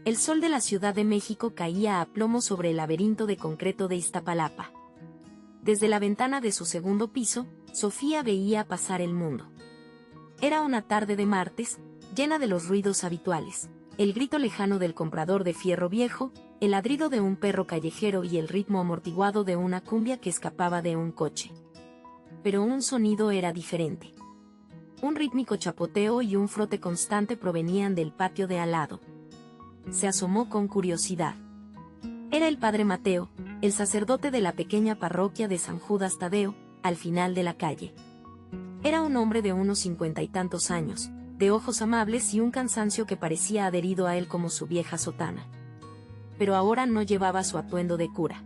El sol de la Ciudad de México caía a plomo sobre el laberinto de concreto de Iztapalapa. Desde la ventana de su segundo piso, Sofía veía pasar el mundo. Era una tarde de martes, llena de los ruidos habituales, el grito lejano del comprador de fierro viejo, el ladrido de un perro callejero y el ritmo amortiguado de una cumbia que escapaba de un coche. Pero un sonido era diferente. Un rítmico chapoteo y un frote constante provenían del patio de al lado. Se asomó con curiosidad. Era el padre Mateo, el sacerdote de la pequeña parroquia de San Judas Tadeo, al final de la calle. Era un hombre de unos 50 y tantos años, de ojos amables y un cansancio que parecía adherido a él como su vieja sotana. Pero ahora no llevaba su atuendo de cura.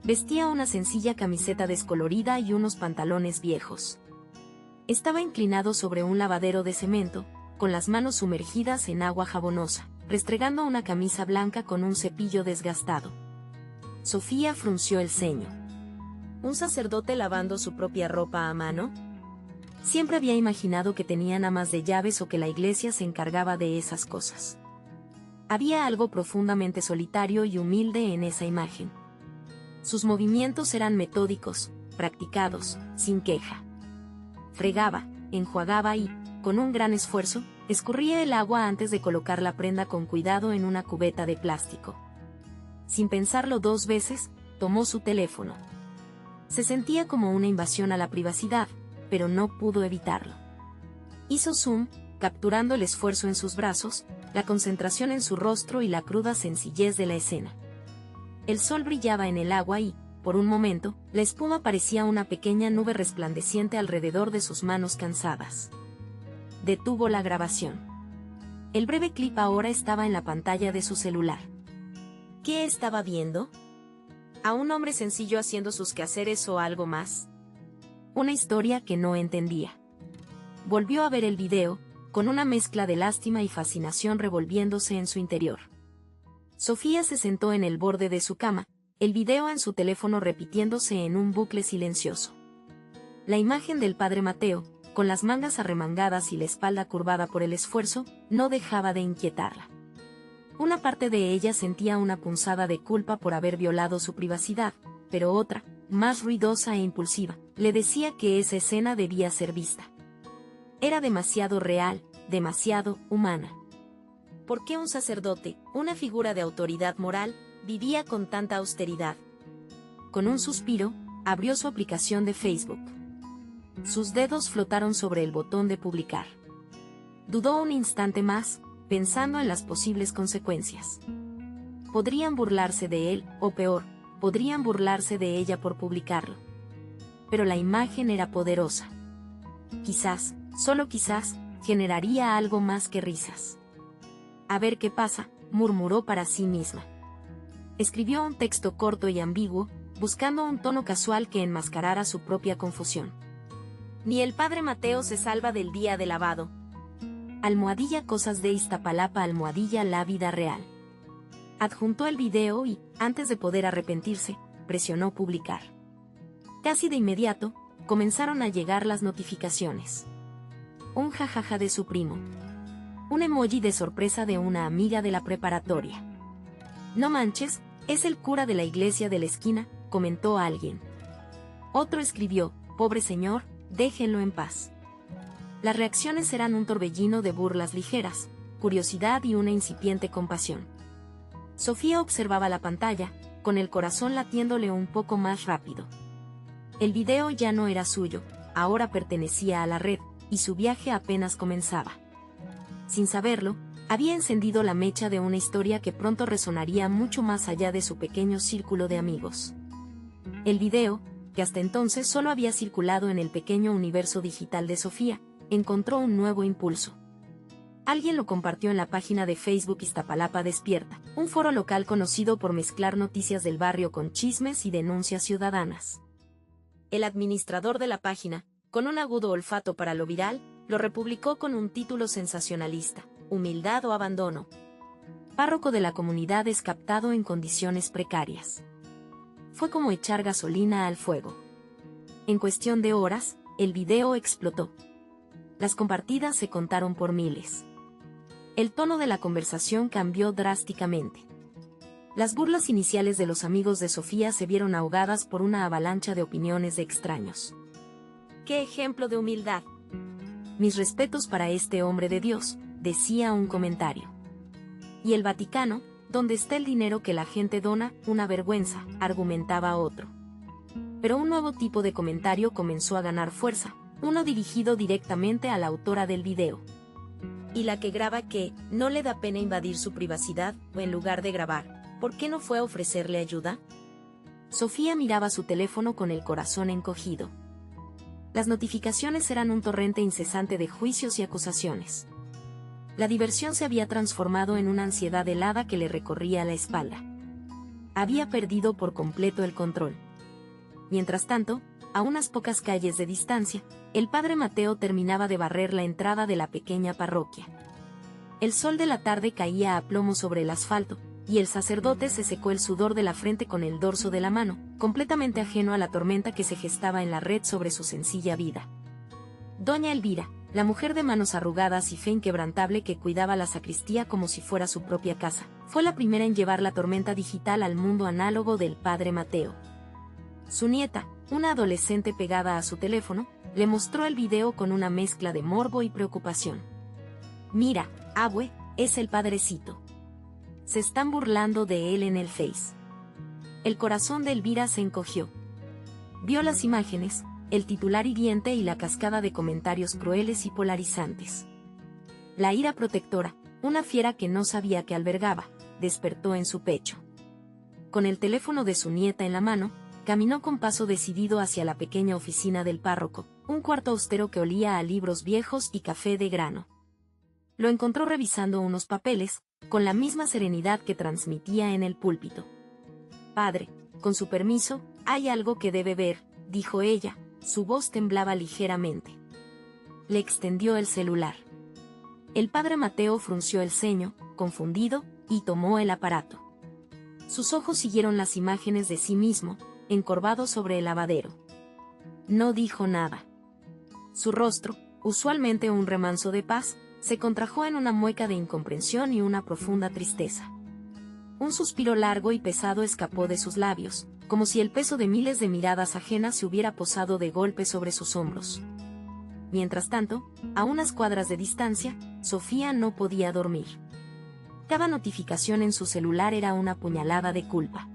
Vestía una sencilla camiseta descolorida y unos pantalones viejos. Estaba inclinado sobre un lavadero de cemento, con las manos sumergidas en agua jabonosa, restregando una camisa blanca con un cepillo desgastado. Sofía frunció el ceño. ¿Un sacerdote lavando su propia ropa a mano? Siempre había imaginado que tenían amas de llaves o que la iglesia se encargaba de esas cosas. Había algo profundamente solitario y humilde en esa imagen. Sus movimientos eran metódicos, practicados, sin queja. Fregaba, enjuagaba y, con un gran esfuerzo, escurría el agua antes de colocar la prenda con cuidado en una cubeta de plástico. Sin pensarlo dos veces, tomó su teléfono. Se sentía como una invasión a la privacidad, pero no pudo evitarlo. Hizo zoom, capturando el esfuerzo en sus brazos, la concentración en su rostro y la cruda sencillez de la escena. El sol brillaba en el agua y, por un momento, la espuma parecía una pequeña nube resplandeciente alrededor de sus manos cansadas. Detuvo la grabación. El breve clip ahora estaba en la pantalla de su celular. ¿Qué estaba viendo? ¿A un hombre sencillo haciendo sus quehaceres o algo más? Una historia que no entendía. Volvió a ver el video, con una mezcla de lástima y fascinación revolviéndose en su interior. Sofía se sentó en el borde de su cama, el video en su teléfono repitiéndose en un bucle silencioso. La imagen del padre Mateo, con las mangas arremangadas y la espalda curvada por el esfuerzo, no dejaba de inquietarla. Una parte de ella sentía una punzada de culpa por haber violado su privacidad, pero otra, más ruidosa e impulsiva, le decía que esa escena debía ser vista. Era demasiado real, demasiado humana. ¿Por qué un sacerdote, una figura de autoridad moral, vivía con tanta austeridad? Con un suspiro, abrió su aplicación de Facebook. Sus dedos flotaron sobre el botón de publicar. Dudó un instante más, pensando en las posibles consecuencias. Podrían burlarse de él, o peor, podrían burlarse de ella por publicarlo. Pero la imagen era poderosa. Quizás, solo quizás, generaría algo más que risas. A ver qué pasa, murmuró para sí misma. Escribió un texto corto y ambiguo, buscando un tono casual que enmascarara su propia confusión. Ni el padre Mateo se salva del día de lavado. Almohadilla cosas de Iztapalapa almohadilla la vida real. Adjuntó el video y, antes de poder arrepentirse, presionó publicar. Casi de inmediato, comenzaron a llegar las notificaciones. Un jajaja de su primo. Un emoji de sorpresa de una amiga de la preparatoria. No manches, es el cura de la iglesia de la esquina, comentó alguien. Otro escribió, pobre señor, déjenlo en paz. Las reacciones eran un torbellino de burlas ligeras, curiosidad y una incipiente compasión. Sofía observaba la pantalla, con el corazón latiéndole un poco más rápido. El video ya no era suyo, ahora pertenecía a la red, y su viaje apenas comenzaba. Sin saberlo, había encendido la mecha de una historia que pronto resonaría mucho más allá de su pequeño círculo de amigos. El video, que hasta entonces solo había circulado en el pequeño universo digital de Sofía, encontró un nuevo impulso. Alguien lo compartió en la página de Facebook Iztapalapa Despierta, un foro local conocido por mezclar noticias del barrio con chismes y denuncias ciudadanas. El administrador de la página, con un agudo olfato para lo viral, lo republicó con un título sensacionalista: Humildad o abandono. Párroco de la comunidad es captado en condiciones precarias. Fue como echar gasolina al fuego. En cuestión de horas, el video explotó. Las compartidas se contaron por miles. El tono de la conversación cambió drásticamente. Las burlas iniciales de los amigos de Sofía se vieron ahogadas por una avalancha de opiniones de extraños. ¡Qué ejemplo de humildad! Mis respetos para este hombre de Dios, decía un comentario. Y el Vaticano, donde está el dinero que la gente dona, una vergüenza, argumentaba otro. Pero un nuevo tipo de comentario comenzó a ganar fuerza, uno dirigido directamente a la autora del video. ¿Y la que graba qué? ¿No le da pena invadir su privacidad, o en lugar de grabar, por qué no fue a ofrecerle ayuda? Sofía miraba su teléfono con el corazón encogido. Las notificaciones eran un torrente incesante de juicios y acusaciones. La diversión se había transformado en una ansiedad helada que le recorría la espalda. Había perdido por completo el control. Mientras tanto, a unas pocas calles de distancia, el padre Mateo terminaba de barrer la entrada de la pequeña parroquia. El sol de la tarde caía a plomo sobre el asfalto, y el sacerdote se secó el sudor de la frente con el dorso de la mano, completamente ajeno a la tormenta que se gestaba en la red sobre su sencilla vida. Doña Elvira, la mujer de manos arrugadas y fe inquebrantable que cuidaba la sacristía como si fuera su propia casa, fue la primera en llevar la tormenta digital al mundo análogo del padre Mateo. Su nieta, una adolescente pegada a su teléfono, le mostró el video con una mezcla de morbo y preocupación. «Mira, abue, es el padrecito. Se están burlando de él en el Face». El corazón de Elvira se encogió. Vio las imágenes, el titular hiriente y la cascada de comentarios crueles y polarizantes. La ira protectora, una fiera que no sabía que albergaba, despertó en su pecho. Con el teléfono de su nieta en la mano, caminó con paso decidido hacia la pequeña oficina del párroco, un cuarto austero que olía a libros viejos y café de grano. Lo encontró revisando unos papeles, con la misma serenidad que transmitía en el púlpito. «Padre, con su permiso, hay algo que debe ver», dijo ella, su voz temblaba ligeramente. Le extendió el celular. El padre Mateo frunció el ceño, confundido, y tomó el aparato. Sus ojos siguieron las imágenes de sí mismo, encorvado sobre el lavadero. No dijo nada. Su rostro, usualmente un remanso de paz, se contrajo en una mueca de incomprensión y una profunda tristeza. Un suspiro largo y pesado escapó de sus labios, como si el peso de miles de miradas ajenas se hubiera posado de golpe sobre sus hombros. Mientras tanto, a unas cuadras de distancia, Sofía no podía dormir. Cada notificación en su celular era una puñalada de culpa.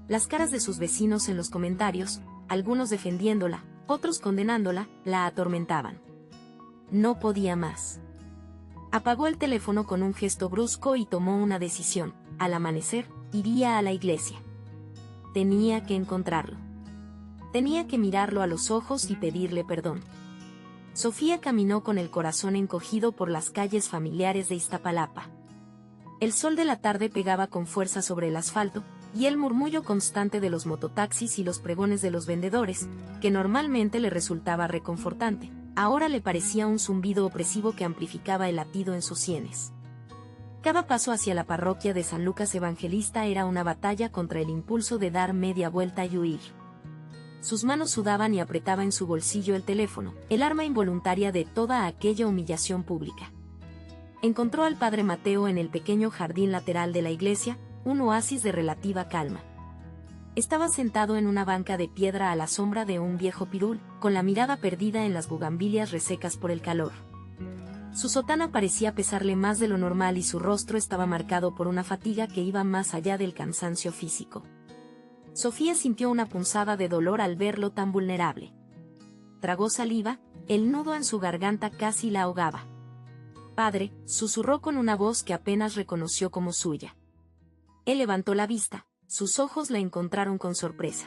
Las caras de sus vecinos en los comentarios, algunos defendiéndola, otros condenándola, la atormentaban. No podía más. Apagó el teléfono con un gesto brusco y tomó una decisión. Al amanecer, iría a la iglesia. Tenía que encontrarlo. Tenía que mirarlo a los ojos y pedirle perdón. Sofía caminó con el corazón encogido por las calles familiares de Iztapalapa. El sol de la tarde pegaba con fuerza sobre el asfalto, y el murmullo constante de los mototaxis y los pregones de los vendedores, que normalmente le resultaba reconfortante, ahora le parecía un zumbido opresivo que amplificaba el latido en sus sienes. Cada paso hacia la parroquia de San Lucas Evangelista era una batalla contra el impulso de dar media vuelta y huir. Sus manos sudaban y apretaba en su bolsillo el teléfono, el arma involuntaria de toda aquella humillación pública. Encontró al padre Mateo en el pequeño jardín lateral de la iglesia, un oasis de relativa calma. Estaba sentado en una banca de piedra a la sombra de un viejo pirul, con la mirada perdida en las bugambilias resecas por el calor. Su sotana parecía pesarle más de lo normal y su rostro estaba marcado por una fatiga que iba más allá del cansancio físico. Sofía sintió una punzada de dolor al verlo tan vulnerable. Tragó saliva, el nudo en su garganta casi la ahogaba. «Padre», susurró con una voz que apenas reconoció como suya. Él levantó la vista, sus ojos la encontraron con sorpresa.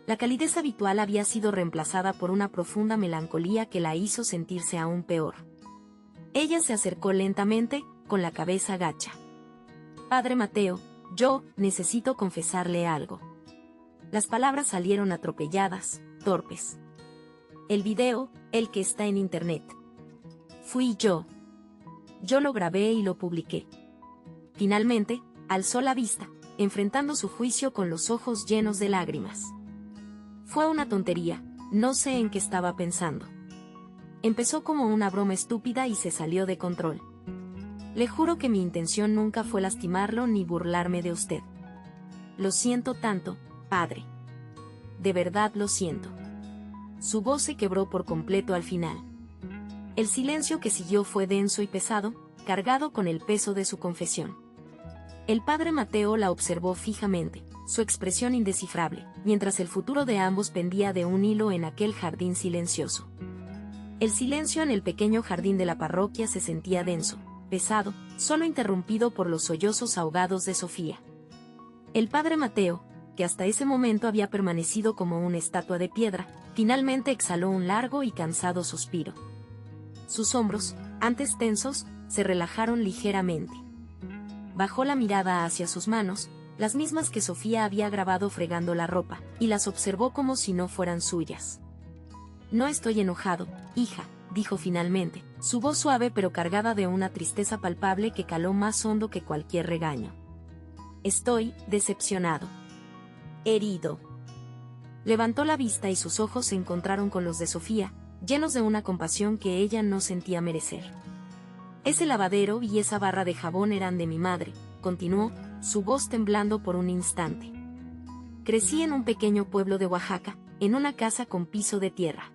La calidez habitual había sido reemplazada por una profunda melancolía que la hizo sentirse aún peor. Ella se acercó lentamente, con la cabeza gacha. «Padre Mateo, yo necesito confesarle algo». Las palabras salieron atropelladas, torpes. «El video, el que está en internet. Fui yo. Yo lo grabé y lo publiqué». Finalmente, alzó la vista, enfrentando su juicio con los ojos llenos de lágrimas. «Fue una tontería, no sé en qué estaba pensando. Empezó como una broma estúpida y se salió de control. Le juro que mi intención nunca fue lastimarlo ni burlarme de usted. Lo siento tanto, padre. De verdad lo siento. Su voz se quebró por completo al final. El silencio que siguió fue denso y pesado, cargado con el peso de su confesión. El padre Mateo la observó fijamente, su expresión indescifrable, mientras el futuro de ambos pendía de un hilo en aquel jardín silencioso. El silencio en el pequeño jardín de la parroquia se sentía denso, pesado, solo interrumpido por los sollozos ahogados de Sofía. El padre Mateo, que hasta ese momento había permanecido como una estatua de piedra, finalmente exhaló un largo y cansado suspiro. Sus hombros, antes tensos, se relajaron ligeramente. Bajó la mirada hacia sus manos, las mismas que Sofía había grabado fregando la ropa, y las observó como si no fueran suyas. No estoy enojado, hija, dijo finalmente, su voz suave pero cargada de una tristeza palpable que caló más hondo que cualquier regaño. Estoy decepcionado. Herido. Levantó la vista y sus ojos se encontraron con los de Sofía, llenos de una compasión que ella no sentía merecer. Ese lavadero y esa barra de jabón eran de mi madre, continuó, su voz temblando por un instante. Crecí en un pequeño pueblo de Oaxaca, en una casa con piso de tierra.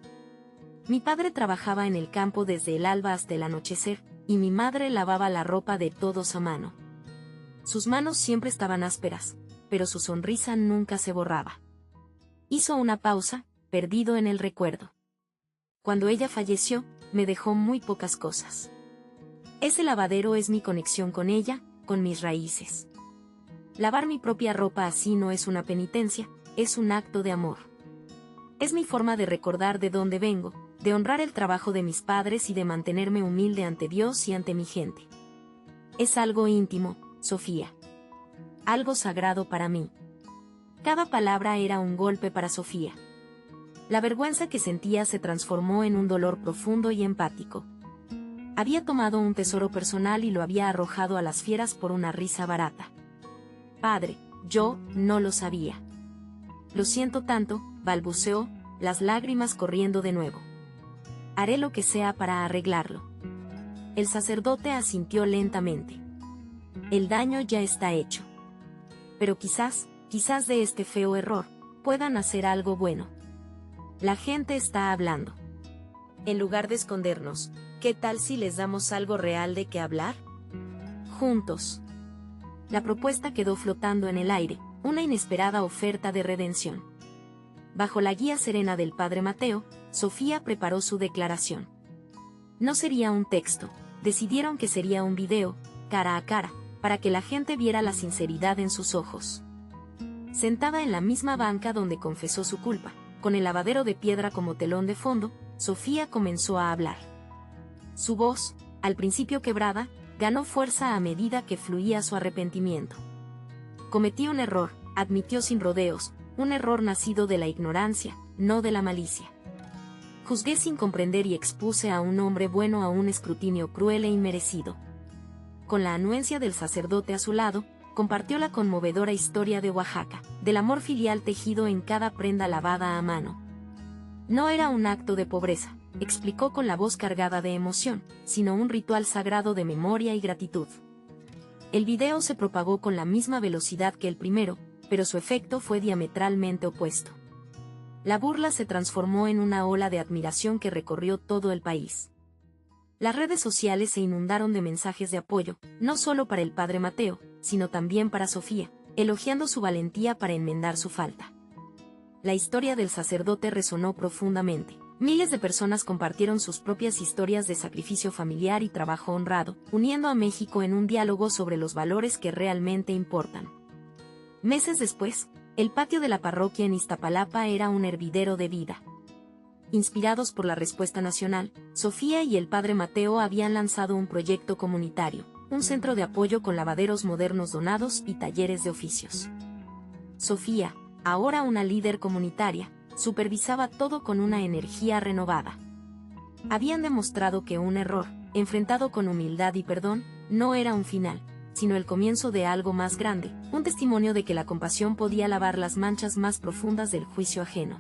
Mi padre trabajaba en el campo desde el alba hasta el anochecer, y mi madre lavaba la ropa de todos a mano. Sus manos siempre estaban ásperas, pero su sonrisa nunca se borraba. Hizo una pausa, perdido en el recuerdo. Cuando ella falleció, me dejó muy pocas cosas. Ese lavadero es mi conexión con ella, con mis raíces. Lavar mi propia ropa así no es una penitencia, es un acto de amor. Es mi forma de recordar de dónde vengo, de honrar el trabajo de mis padres y de mantenerme humilde ante Dios y ante mi gente. Es algo íntimo, Sofía. Algo sagrado para mí. Cada palabra era un golpe para Sofía. La vergüenza que sentía se transformó en un dolor profundo y empático. Había tomado un tesoro personal y lo había arrojado a las fieras por una risa barata. Padre, yo no lo sabía. Lo siento tanto, balbuceó, las lágrimas corriendo de nuevo. Haré lo que sea para arreglarlo. El sacerdote asintió lentamente. El daño ya está hecho. Pero quizás de este feo error, puedan hacer algo bueno. La gente está hablando. En lugar de escondernos, ¿qué tal si les damos algo real de qué hablar? Juntos. La propuesta quedó flotando en el aire, una inesperada oferta de redención. Bajo la guía serena del padre Mateo, Sofía preparó su declaración. No sería un texto, decidieron que sería un video, cara a cara, para que la gente viera la sinceridad en sus ojos. Sentada en la misma banca donde confesó su culpa, con el lavadero de piedra como telón de fondo, Sofía comenzó a hablar. Su voz, al principio quebrada, ganó fuerza a medida que fluía su arrepentimiento. Cometí un error, admitió sin rodeos, un error nacido de la ignorancia, no de la malicia. Juzgué sin comprender y expuse a un hombre bueno a un escrutinio cruel e inmerecido. Con la anuencia del sacerdote a su lado, compartió la conmovedora historia de Oaxaca, del amor filial tejido en cada prenda lavada a mano. No era un acto de pobreza, explicó con la voz cargada de emoción, sino un ritual sagrado de memoria y gratitud. El video se propagó con la misma velocidad que el primero, pero su efecto fue diametralmente opuesto. La burla se transformó en una ola de admiración que recorrió todo el país. Las redes sociales se inundaron de mensajes de apoyo, no solo para el padre Mateo, sino también para Sofía, elogiando su valentía para enmendar su falta. La historia del sacerdote resonó profundamente. Miles de personas compartieron sus propias historias de sacrificio familiar y trabajo honrado, uniendo a México en un diálogo sobre los valores que realmente importan. Meses después, el patio de la parroquia en Iztapalapa era un hervidero de vida. Inspirados por la respuesta nacional, Sofía y el padre Mateo habían lanzado un proyecto comunitario, un centro de apoyo con lavaderos modernos donados y talleres de oficios. Sofía, ahora una líder comunitaria, supervisaba todo con una energía renovada. Habían demostrado que un error, enfrentado con humildad y perdón, no era un final, sino el comienzo de algo más grande, un testimonio de que la compasión podía lavar las manchas más profundas del juicio ajeno.